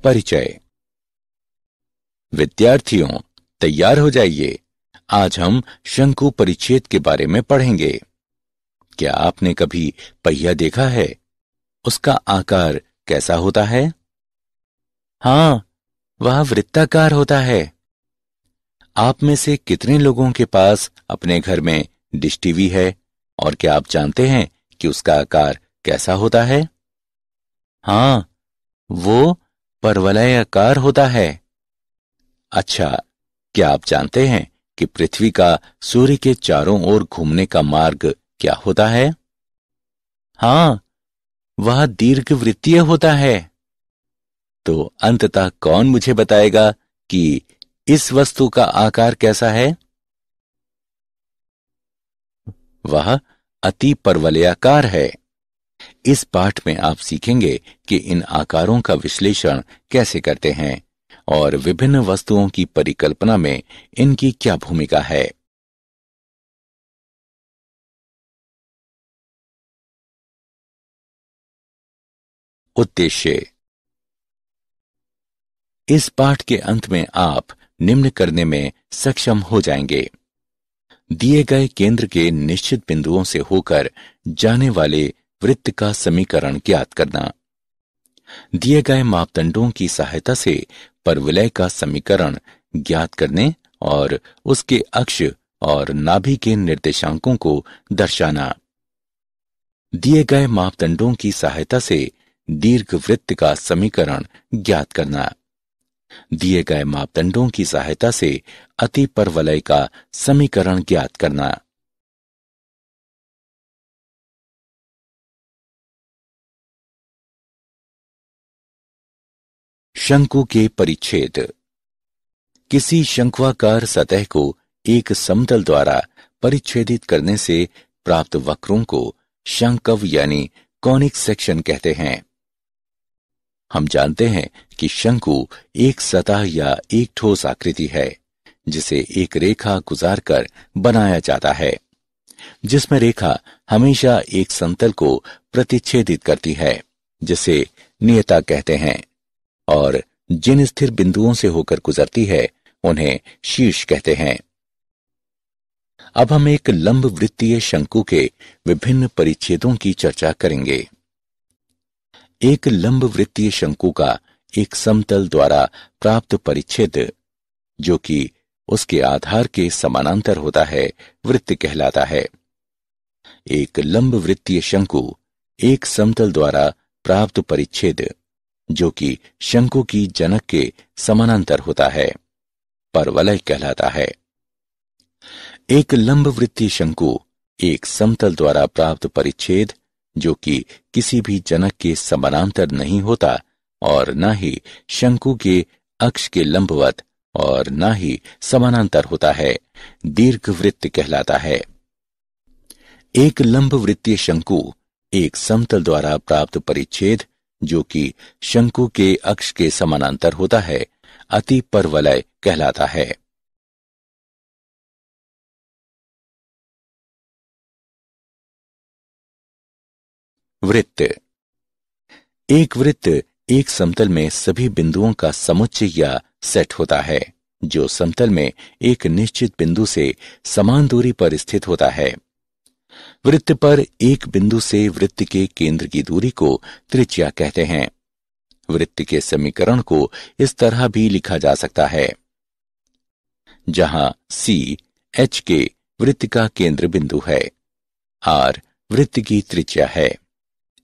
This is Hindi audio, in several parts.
परिचय। विद्यार्थियों, तैयार हो जाइए। आज हम शंकु परिच्छेद के बारे में पढ़ेंगे। क्या आपने कभी पहिया देखा है? उसका आकार कैसा होता है? हाँ, वह वृत्ताकार होता है। आप में से कितने लोगों के पास अपने घर में डिश टीवी है और क्या आप जानते हैं कि उसका आकार कैसा होता है? हाँ, वो परवलयाकार होता है। अच्छा, क्या आप जानते हैं कि पृथ्वी का सूर्य के चारों ओर घूमने का मार्ग क्या होता है? हाँ, वह दीर्घवृत्तीय होता है। तो अंततः कौन मुझे बताएगा कि इस वस्तु का आकार कैसा है? वह अति परवलयाकार है। इस पाठ में आप सीखेंगे कि इन आकारों का विश्लेषण कैसे करते हैं और विभिन्न वस्तुओं की परिकल्पना में इनकी क्या भूमिका है। उद्देश्य। इस पाठ के अंत में आप निम्न करने में सक्षम हो जाएंगे। दिए गए केंद्र के निश्चित बिंदुओं से होकर जाने वाले वृत्त का समीकरण ज्ञात करना। दिए गए मापदंडों की सहायता से परवलय का समीकरण ज्ञात करने और उसके अक्ष और नाभि के निर्देशांकों को दर्शाना। दिए गए मापदंडों की सहायता से दीर्घवृत्त का समीकरण ज्ञात करना। दिए गए मापदंडों की सहायता से अति परवलय का समीकरण ज्ञात करना। शंकु के परिच्छेद। किसी शंक्वाकार सतह को एक समतल द्वारा परिच्छेदित करने से प्राप्त वक्रों को शंकव यानी कॉनिक सेक्शन कहते हैं। हम जानते हैं कि शंकु एक सतह या एक ठोस आकृति है जिसे एक रेखा गुजारकर बनाया जाता है, जिसमें रेखा हमेशा एक समतल को प्रतिच्छेदित करती है, जिसे नियता कहते हैं, और जिन स्थिर बिंदुओं से होकर गुजरती है उन्हें शीर्ष कहते हैं। अब हम एक लंब वृत्तीय शंकु के विभिन्न परिच्छेदों की चर्चा करेंगे। एक लंब वृत्तीय शंकु का एक समतल द्वारा प्राप्त परिच्छेद, जो कि उसके आधार के समानांतर होता है, वृत्त कहलाता है। एक लंब वृत्तीय शंकु एक समतल द्वारा प्राप्त परिच्छेद, जो कि शंकु की जनक के समानांतर होता है, परवलय कहलाता है। एक लंब वृत्तीय शंकु एक समतल द्वारा प्राप्त परिच्छेद, जो कि किसी भी जनक के समानांतर नहीं होता और न ही शंकु के अक्ष के लंबवत और न ही समानांतर होता है, दीर्घवृत्त कहलाता है। एक लंब वृत्तीय शंकु एक समतल द्वारा प्राप्त परिच्छेद, जो कि शंकु के अक्ष के समानांतर होता है, अति परवलय कहलाता है। वृत्त। एक वृत्त एक समतल में सभी बिंदुओं का समुच्चय या सेट होता है, जो समतल में एक निश्चित बिंदु से समान दूरी पर स्थित होता है। वृत्त पर एक बिंदु से वृत्त के केंद्र की दूरी को त्रिज्या कहते हैं। वृत्त के समीकरण को इस तरह भी लिखा जा सकता है, जहां C H के वृत्त का केंद्र बिंदु है, R वृत्त की त्रिज्या है,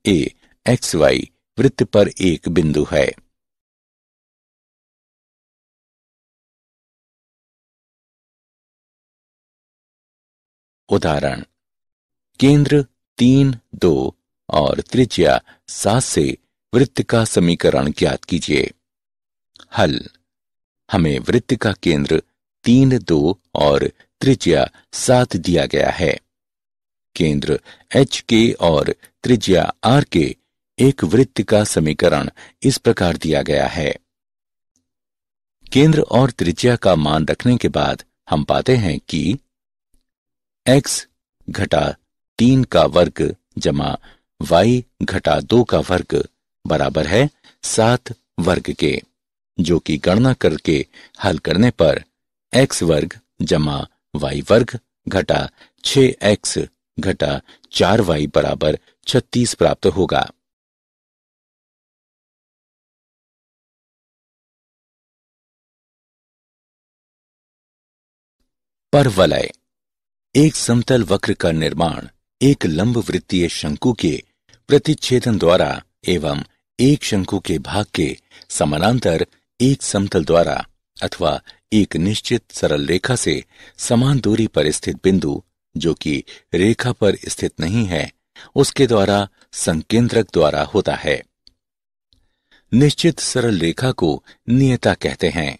A XY वृत्त पर एक बिंदु है। उदाहरण: केंद्र 3, 2 और त्रिज्या 7 से वृत्त का समीकरण ज्ञात कीजिए। हल: हमें वृत्त का केंद्र 3, 2 और त्रिज्या 7 दिया गया है। केंद्र H के और त्रिज्या R के एक वृत्त का समीकरण इस प्रकार दिया गया है। केंद्र और त्रिज्या का मान रखने के बाद हम पाते हैं कि x घटा 3 का वर्ग जमा y घटा 2 का वर्ग बराबर है 7 वर्ग के, जो कि गणना करके हल करने पर x वर्ग जमा y वर्ग घटा 6x घटा 4y बराबर 36 प्राप्त होगा। परवलय एक समतल वक्र का निर्माण एक लंब वृत्तीय शंकु के प्रतिच्छेदन द्वारा एवं एक शंकु के भाग के समानांतर एक समतल द्वारा अथवा एक निश्चित सरल रेखा से समान दूरी पर स्थित बिंदु जो कि रेखा पर स्थित नहीं है उसके द्वारा संकेंद्रक द्वारा होता है। निश्चित सरल रेखा को नियता कहते हैं।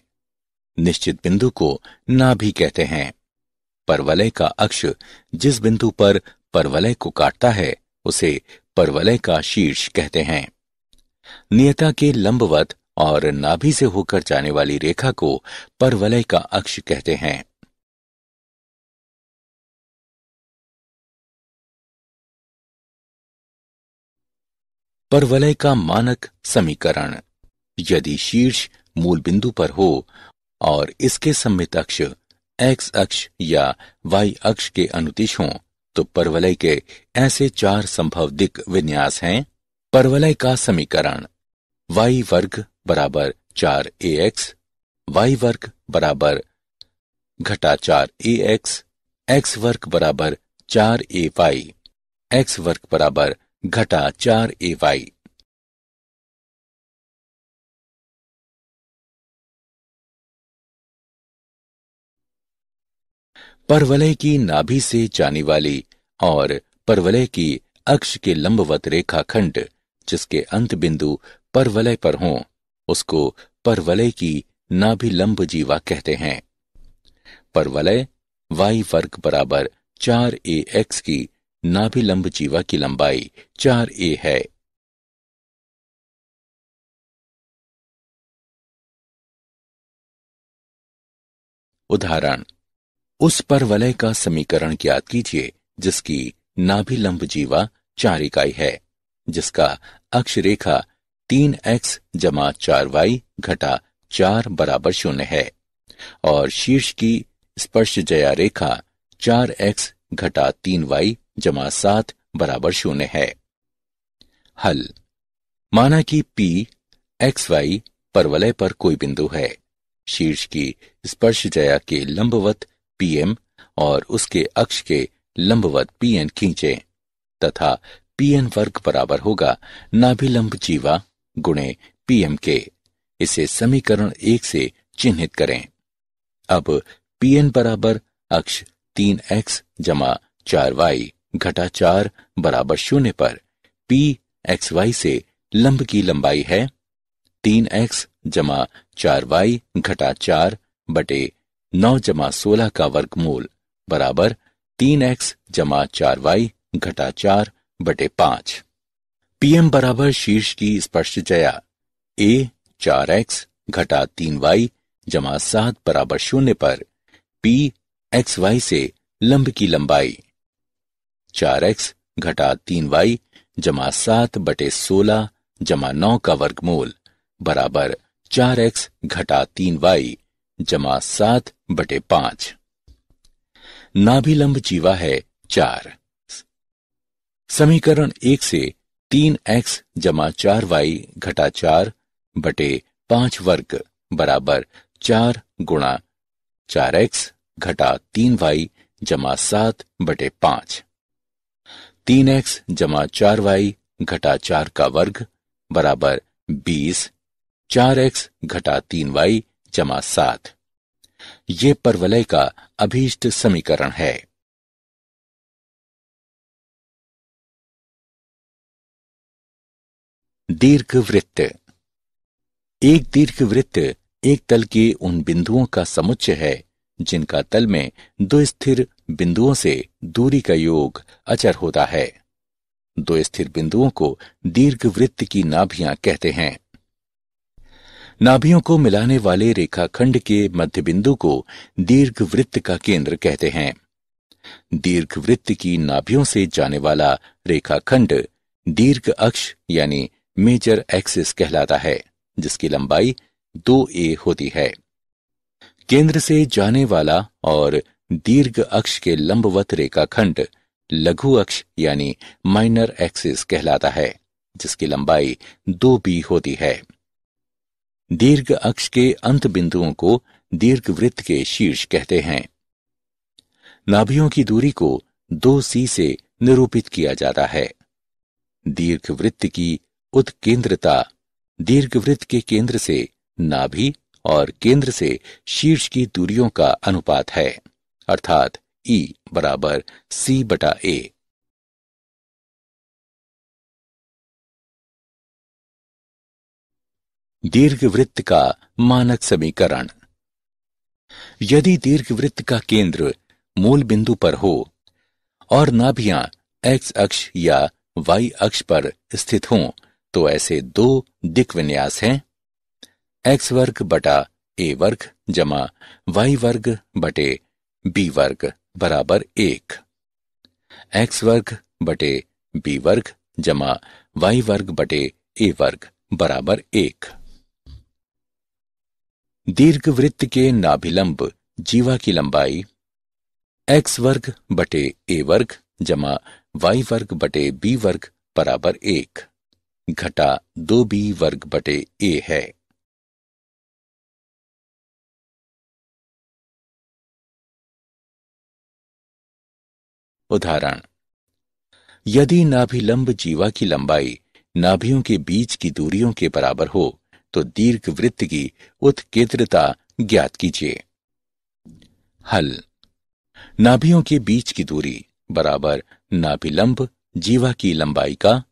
निश्चित बिंदु को नाभि कहते हैं। परवलय का अक्ष जिस बिंदु पर परवलय को काटता है उसे परवलय का शीर्ष कहते हैं। नियता के लंबवत और नाभि से होकर जाने वाली रेखा को परवलय का अक्ष कहते हैं। परवलय का मानक समीकरण। यदि शीर्ष मूल बिंदु पर हो और इसके सममित अक्ष x अक्ष या y अक्ष के अनुदिश हों तो परवलय के ऐसे 4 संभव दिक् विन्यास हैं। परवलय का समीकरण y वर्ग बराबर 4ax, y वर्ग बराबर घटा 4ax, x वर्ग बराबर 4ay, x वर्ग बराबर घटा 4ay। परवलय की नाभि से जाने वाली और परवलय की अक्ष के लंबवत रेखाखंड जिसके अंत बिंदु परवलय पर हों उसको परवलय की नाभि लंब जीवा कहते हैं। परवलय y वर्ग बराबर 4ax की नाभि लंब जीवा की लंबाई 4a है। उदाहरण, उस परवलय का समीकरण ज्ञात कीजिए जिसकी नाभि लंब जीवा 4 इकाई है, जिसका अक्ष रेखा 3x जमा 4y घटा 4 बराबर 0 है और शीर्ष की स्पर्शजया रेखा 4x घटा 3y जमा 7 बराबर 0 है। हल। माना कि P XY परवलय पर कोई बिंदु है। शीर्ष की स्पर्शजया के लंबवत PM और उसके अक्ष के लंबवत PN खींचें तथा PN वर्ग बराबर होगा नाभिलंब जीवा गुणे PM के। इसे समीकरण 1 से चिन्हित करें। अब PN बराबर अक्ष 3x जमा 4y घटा 4 बराबर 0 पर P XY से लंब की लंबाई है 3x जमा 4y घटा 4 बटे 9 जमा 16 का वर्गमूल बराबर 3x जमा 4y घटा 4 बटे 5। PM बराबर शीर्ष की स्पर्शजया A 4x घटा 3y जमा 7 बराबर 0 पर P XY से लंब की लंबाई 4x घटा 3y जमा 7 बटे 16 जमा 9 का वर्गमूल बराबर 4x घटा 3y जमा 7 बटे 5। नाभिलंब जीवा है 4। समीकरण 1 से 3x जमा 4y घटा 4 बटे 5 वर्ग बराबर 4 गुणा 4x घटा 3y जमा 7 बटे 5। 3x जमा 4y घटा 4 का वर्ग बराबर 20, 4x घटा 3y जमा 7। ये परवलय का अभीष्ट समीकरण है। दीर्घवृत्त। एक दीर्घवृत्त एक तल के उन बिंदुओं का समुच्चय है जिनका तल में दो स्थिर बिंदुओं से दूरी का योग अचर होता है। दो स्थिर बिंदुओं को दीर्घवृत्त की नाभियां कहते हैं। नाभियों को मिलाने वाले रेखाखंड के मध्य बिंदु को दीर्घवृत्त का केंद्र कहते हैं। दीर्घवृत्त की नाभियों से जाने वाला रेखाखंड दीर्घ अक्ष यानी मेजर एक्सिस कहलाता है, जिसकी लंबाई 2a होती है। केंद्र से जाने वाला और दीर्घ अक्ष के लंबवत रेखाखंड लघु अक्ष यानी माइनर एक्सिस कहलाता है, जिसकी लंबाई 2b होती है। दीर्घ अक्ष के अंत बिंदुओं को दीर्घवृत्त के शीर्ष कहते हैं। नाभियों की दूरी को 2c से निरूपित किया जाता है। दीर्घवृत्त की उत्केंद्रता दीर्घवृत्त के केंद्र से नाभि और केंद्र से शीर्ष की दूरियों का अनुपात है, अर्थात E बराबर C/A। दीर्घवृत्त का मानक समीकरण। यदि दीर्घवृत्त का केंद्र मूल बिंदु पर हो और नाभियां x अक्ष या y अक्ष पर स्थित हों, तो ऐसे दो दिक् विन्यास हैं: x वर्ग बटा a वर्ग जमा y वर्ग बटे b वर्ग बराबर 1, x वर्ग बटे b वर्ग जमा y वर्ग बटे a वर्ग बराबर 1। दीर्घवृत्त के नाभिलंब जीवा की लंबाई x वर्ग बटे a वर्ग जमा y वर्ग बटे b वर्ग बराबर 1 घटा 2b वर्ग बटे a है। उदाहरण: यदि नाभिलंब जीवा की लंबाई नाभियों के बीच की दूरियों के बराबर हो, तो दीर्घवृत्त की उत्केंद्रता ज्ञात कीजिए। हल: नाभियों के बीच की दूरी बराबर नाभिलंब जीवा की लंबाई का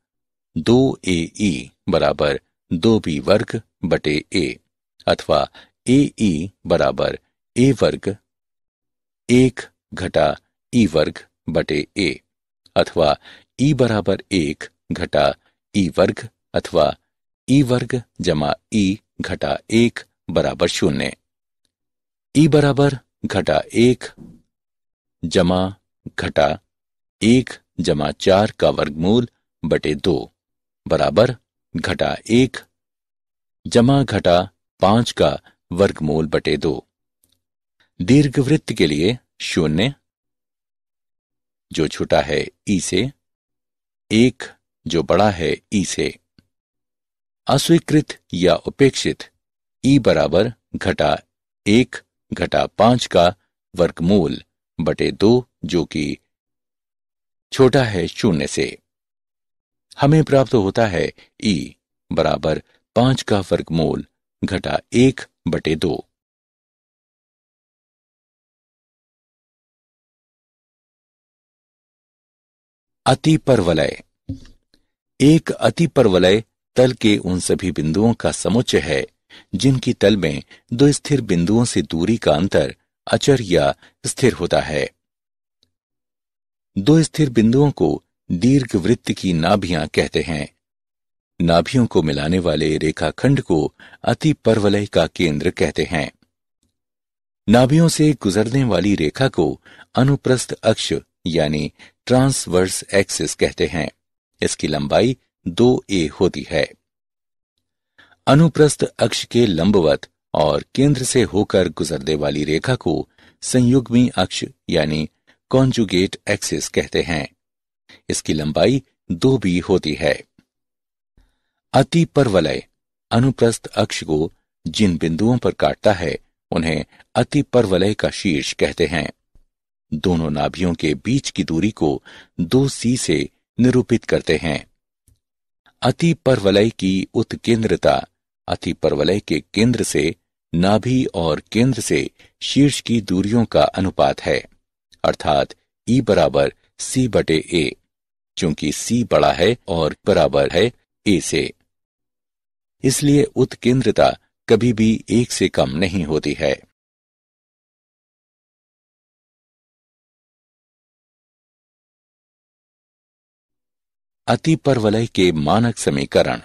2ae बराबर 2b वर्ग बटे a, अथवा ae बराबर a वर्ग 1 घटा e वर्ग बटे a, अथवा e बराबर 1 घटा e वर्ग अथवा e वर्ग जमा e घटा 1 बराबर 0। e बराबर घटा 1 जमा घटा 1 जमा 4 का वर्गमूल बटे 2 बराबर घटा 1 जमा घटा 5 का वर्गमूल बटे 2। दीर्घवृत्त के लिए 0 जो छोटा है ई से, 1 जो बड़ा है ई से। अस्वीकृत या उपेक्षित ई बराबर घटा 1 घटा 5 का वर्गमूल बटे 2 जो कि छोटा है 0 से। हमें प्राप्त होता है ई बराबर 5 का वर्गमूल घटा 1 बटे 2। अतिपरवलय। एक अतिपरवलय तल के उन सभी बिंदुओं का समुच्चय है जिनकी तल में दो स्थिर बिंदुओं से दूरी का अंतर अचर या स्थिर होता है। दो स्थिर बिंदुओं को दीर्घवृत्त की नाभियां कहते हैं। नाभियों को मिलाने वाले रेखाखंड को अतिपरवलय का केंद्र कहते हैं। नाभियों से गुजरने वाली रेखा को अनुप्रस्थ अक्ष यानी ट्रांसवर्स एक्सिस कहते हैं। इसकी लंबाई 2a होती है। अनुप्रस्थ अक्ष के लंबवत और केंद्र से होकर गुजरने वाली रेखा को संयुग्मी अक्ष यानी कॉन्जुगेट एक्सिस कहते हैं। इसकी लंबाई 2b होती है। अतिपरवलय अनुप्रस्थ अक्ष को जिन बिंदुओं पर काटता है उन्हें अतिपरवलय का शीर्ष कहते हैं। दोनों नाभियों के बीच की दूरी को 2c से निरूपित करते हैं। अतिपरवलय की उत्केंद्रता अतिपरवलय के केंद्र से नाभि और केंद्र से शीर्ष की दूरियों का अनुपात है, अर्थात E बराबर C/A, चूंकि C बड़ा है और बराबर है A से। इसलिए उत्केंद्रता कभी भी 1 से कम नहीं होती है। अतिपरवलय के मानक समीकरण।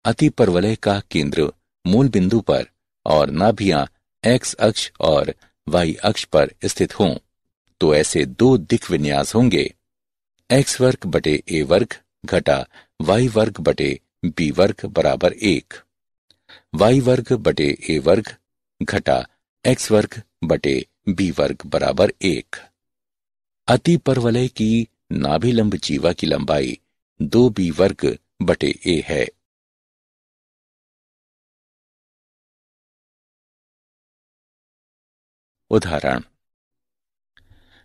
अतिपरवलय का केंद्र मूल बिंदु पर और नाभियां x अक्ष और y अक्ष पर स्थित हों, तो ऐसे दो दिक् विन्यास होंगे: x वर्ग बटे a वर्ग घटा y वर्ग बटे b वर्ग बराबर 1, y वर्ग बटे a वर्ग घटा x वर्ग बटे b वर्ग बराबर 1। अति परवलय की नाभिलंब जीवा की लंबाई 2b वर्ग बटे a है। उदाहरण,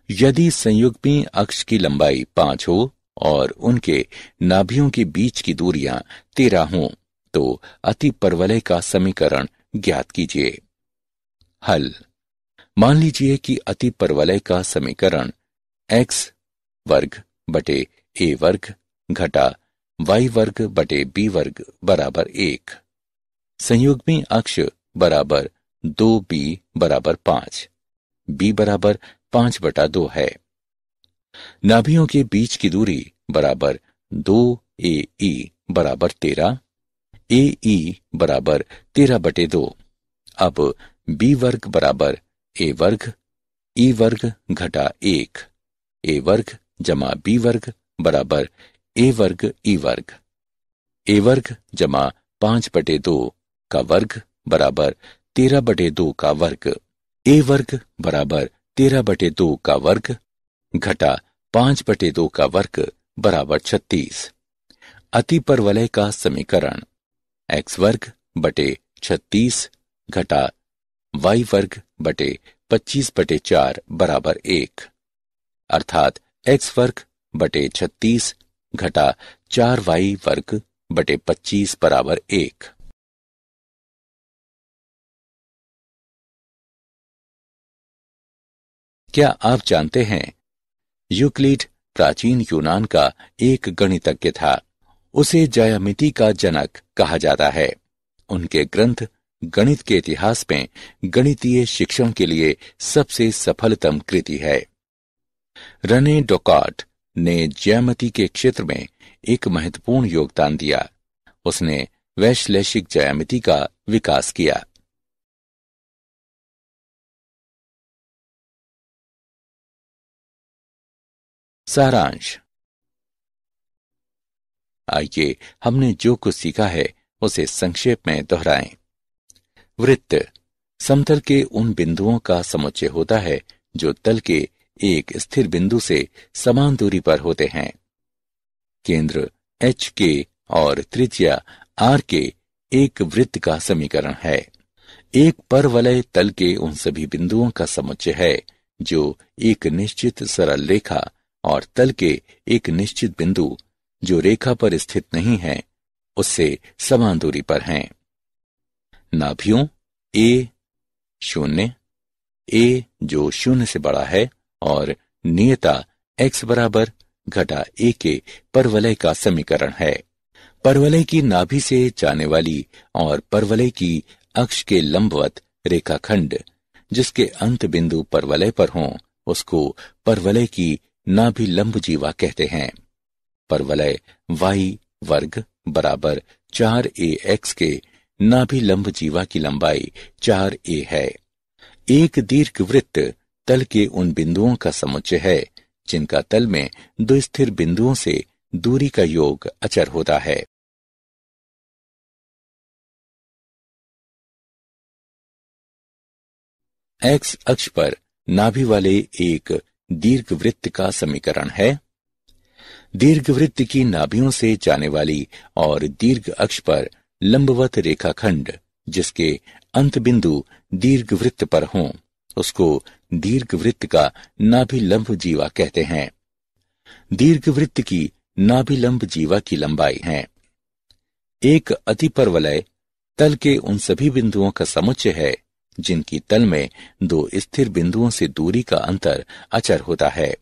यदि संयुग्मी अक्ष की लंबाई 5 हो और उनके नाभियों के बीच की दूरियां 13 हों तो अति परवलय का समीकरण ज्ञात कीजिए। हल। मान लीजिए कि अति परवलय का समीकरण x वर्ग बटे a वर्ग घटा y वर्ग बटे b वर्ग बराबर 1, संयुग्मी अक्ष बराबर 2b बराबर 5, b बराबर 5/2 है। नाभियों के बीच की दूरी बराबर 2ae बराबर 13, ae बराबर 13/2। अब b वर्ग बराबर a वर्ग e वर्ग घटा 1, a वर्ग जमा b वर्ग बराबर a वर्ग e वर्ग, a वर्ग जमा 5/2 का वर्ग बराबर 13/2 का वर्ग, a वर्ग बराबर 13/2 का वर्ग घटा 5/2 का वर्ग बराबर 36। अति परवलय का समीकरण x वर्ग बटे 36 घटा y वर्ग बटे 25/4 बराबर 1, अर्थात x वर्ग बटे 36 घटा 4y वर्ग बटे 25 बराबर 1। क्या आप जानते हैं, यूक्लिड प्राचीन यूनान का एक गणितज्ञ था। उसे ज्यामिति का जनक कहा जाता है। उनके ग्रंथ गणित के इतिहास में गणितीय शिक्षण के लिए सबसे सफलतम कृति है। रने डेकार्ट ने ज्यामिति के क्षेत्र में एक महत्वपूर्ण योगदान दिया। उसने वैश्लेषिक ज्यामिति का विकास किया। सारांश। आइए हमने जो कुछ सीखा है उसे संक्षेप में दोहराएं। वृत्त समतल के उन बिंदुओं का समुच्चय होता है जो तल के एक स्थिर बिंदु से समान दूरी पर होते हैं। केंद्र एच के और त्रिज्या आर के एक वृत्त का समीकरण है। एक परवलय तल के उन सभी बिंदुओं का समुच्चय है जो एक निश्चित सरल रेखा और तल के एक निश्चित बिंदु जो रेखा पर स्थित नहीं है उससे समान दूरी पर हैं। नाभियों a 0, a जो 0 से बड़ा है और नियता x बराबर घटा a के परवलय का समीकरण है। परवलय की नाभि से जाने वाली और परवलय की अक्ष के लंबवत रेखाखंड जिसके अंत बिंदु परवलय पर हों उसको परवलय की नाभि लंब जीवा कहते हैं। परवलय y वर्ग बराबर 4ax के नाभि लंब जीवा की लंबाई 4a है। एक दीर्घवृत्त तल के उन बिंदुओं का समुच्चय है जिनका तल में दो स्थिर बिंदुओं से दूरी का योग अचर होता है। x अक्ष पर नाभि वाले एक दीर्घवृत्त का समीकरण है। दीर्घवृत्त की नाभियों से जाने वाली और दीर्घ अक्ष पर लंबवत रेखाखंड जिसके अंत बिंदु दीर्घवृत्त पर हों उसको दीर्घवृत्त का नाभि लंब जीवा कहते हैं। दीर्घवृत्त की नाभि लंब जीवा की लंबाई है। एक अतिपरवलय तल के उन सभी बिंदुओं का समुच्चय है जिनकी तल में दो स्थिर बिंदुओं से दूरी का अंतर अचर होता है।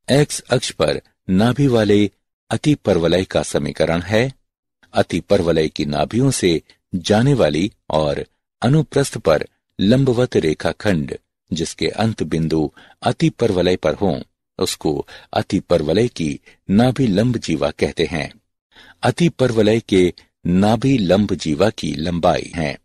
x अक्ष पर नाभि वाले अतिपरवलय का समीकरण है। अतिपरवलय की नाभियों से जाने वाली और अनुप्रस्थ पर लंबवत रेखाखंड जिसके अंत बिंदु अतिपरवलय पर हों उसको अतिपरवलय की नाभि लंब जीवा कहते हैं। अतिपरवलय के नाभि लंब जीवा की लंबाई है